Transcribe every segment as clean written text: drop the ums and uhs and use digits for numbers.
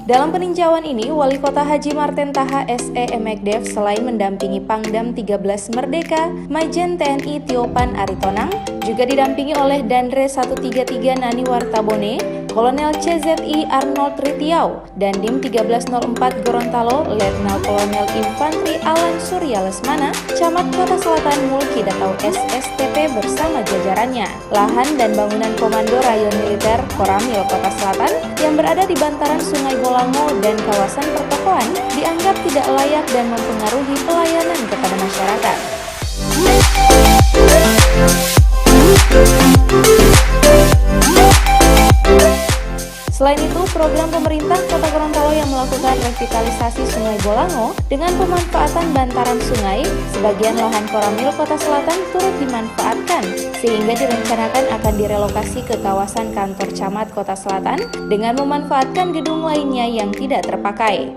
Dalam peninjauan ini, Wali Kota Haji Marten Taha SE Emekdev selain mendampingi Pangdam 13 Merdeka, Majen TNI Tiopan Aritonang, juga didampingi oleh Dandre 133 Nani Wartabone, Kolonel CZI Arnold Ritiau, dan Dim 1304 Gorontalo, Letnan Kolonel Infantri Alan Surya Lesmana, Camat Kota Selatan Mulki Datau SSTP bersama jajarannya. Lahan dan bangunan Komando Rayon Militer Koramil Kota Selatan yang berada di bantaran Sungai Bolango dan kawasan pertokoan dianggap tidak layak dan mempengaruhi pelayanan kepada masyarakat. Selain itu, program pemerintah Kota Gorontalo yang melakukan revitalisasi Sungai Bolango dengan pemanfaatan bantaran sungai, sebagian lahan Koramil Kota Selatan turut dimanfaatkan, sehingga direncanakan akan direlokasi ke kawasan kantor Camat Kota Selatan dengan memanfaatkan gedung lainnya yang tidak terpakai.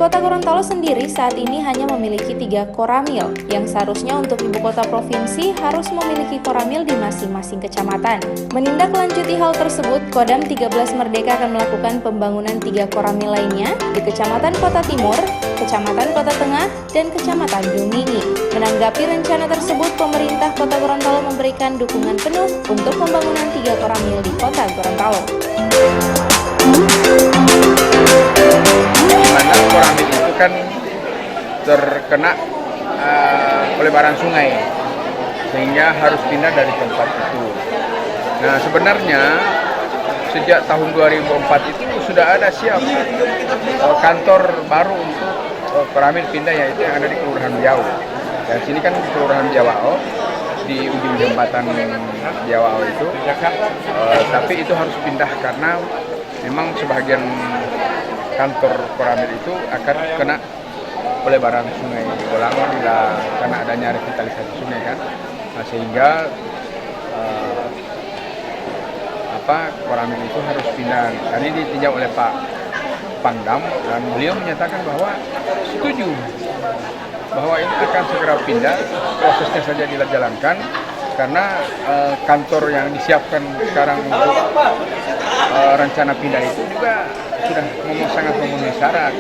Kota Gorontalo sendiri saat ini hanya memiliki 3 koramil, yang seharusnya untuk ibu kota provinsi harus memiliki koramil di masing-masing kecamatan. Menindaklanjuti hal tersebut, Kodam 13 Merdeka akan melakukan pembangunan 3 koramil lainnya di Kecamatan Kota Timur, Kecamatan Kota Tengah, dan Kecamatan Dumini. Menanggapi rencana tersebut, pemerintah Kota Gorontalo memberikan dukungan penuh untuk pembangunan 3 koramil di Kota Gorontalo. Mana koramil itu kan terkena pelebaran sungai sehingga harus pindah dari tempat itu. Nah, sebenarnya sejak tahun 2004 itu sudah ada siap kantor baru untuk koramil pindah, yaitu yang ada di Kelurahan Biau. Dan sini kan Kelurahan Biawao di ujung jembatan Biawao itu, tapi itu harus pindah karena memang sebagian kantor koramil itu akan kena pelebaran Sungai Bolango karena adanya revitalisasi sungai kan, nah, sehingga koramil itu harus pindah. Tadi ditinjau oleh Pak Pangdam dan beliau menyatakan bahwa setuju bahwa ini akan segera pindah, prosesnya saja dijalankan karena kantor yang disiapkan sekarang untuk rencana pindah itu juga sudah sangat memenuhi syarat,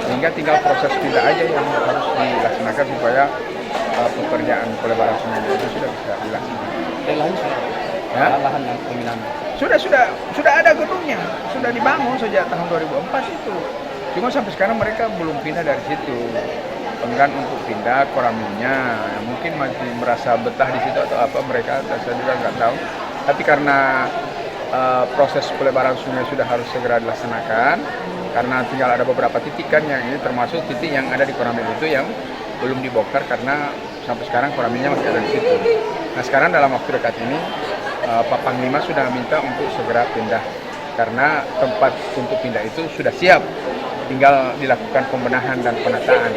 sehingga tinggal proses pindah aja yang harus dilaksanakan supaya pekerjaan pelebaran sungai itu sudah bisa dilaksanakan. Lahan yang pemindahan sudah ada gedungnya, sudah dibangun sejak tahun 2004 itu. Cuma sampai sekarang mereka belum pindah dari situ. Enggan untuk pindah koramilnya, mungkin masih merasa betah di situ atau apa, mereka saya juga nggak tahu. Tapi karena proses pelebaran sungai sudah harus segera dilaksanakan, karena tinggal ada beberapa titik kan, yang ini termasuk titik yang ada di koramil itu yang belum dibongkar karena sampai sekarang koramilnya masih ada di situ. Nah, sekarang dalam waktu dekat ini Pak Panglima sudah minta untuk segera pindah karena tempat untuk pindah itu sudah siap, tinggal dilakukan pembenahan dan penataan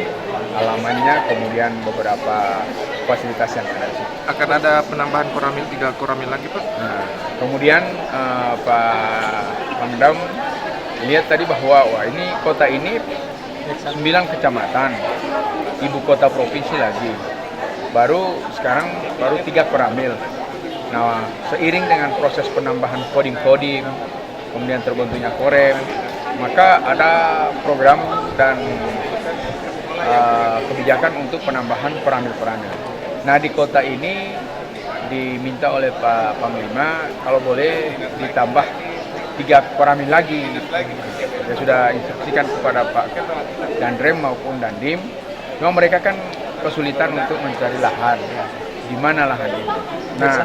halamannya, kemudian beberapa fasilitas yang ada di situ. Akan ada penambahan koramil, 3 koramil lagi, Pak? Nah, kemudian Pak Pangdam lihat tadi bahwa ini kota ini 9 kecamatan, ibu kota provinsi lagi, sekarang baru 3 koramil. Nah, seiring dengan proses penambahan kodim-kodim, kemudian terbentuknya korem, maka ada program dan kebijakan untuk penambahan koramil-koramil. Nah, di kota ini diminta oleh Pak Panglima kalau boleh ditambah 3 koramil lagi. Saya sudah instruksikan kepada Pak Dandrem maupun Dandim. Cuma mereka kan kesulitan untuk mencari lahan. Di mana lahan itu? Nah,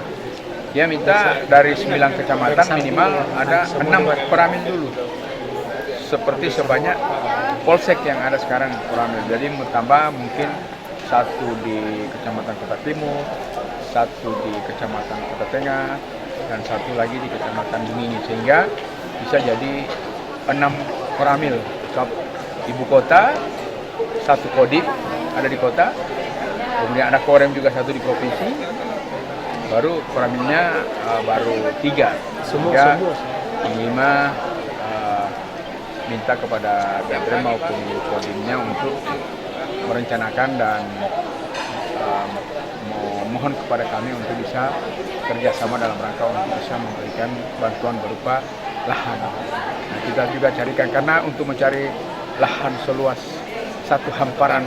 dia minta dari 9 kecamatan minimal ada 6 koramil dulu. Seperti sebanyak polsek yang ada sekarang koramil. Jadi tambah mungkin 1 di Kecamatan Kota Timur, 1 di Kecamatan Kota Tengah, dan 1 lagi di Kecamatan Dumini, sehingga bisa jadi 6 koramil. Ibu kota, 1 kodim ada di kota, kemudian ada korem juga 1 di provinsi, baru koramilnya baru 3. Sehingga Panglima minta kepada Dandrem maupun kodimnya untuk merencanakan dan memohon kepada kami untuk bisa kerjasama dalam rangka untuk bisa memberikan bantuan berupa lahan. Nah, kita juga carikan, karena untuk mencari lahan seluas satu hamparan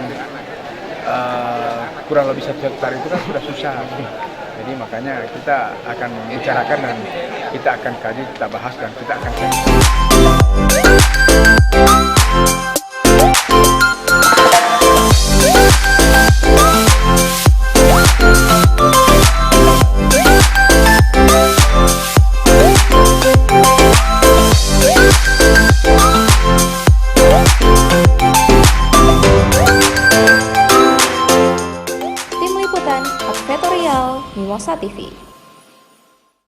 kurang lebih 1 hektar itu kan sudah susah. Jadi makanya kita akan bicarakan dan kita akan kaji, kita bahas dan kita akan cari.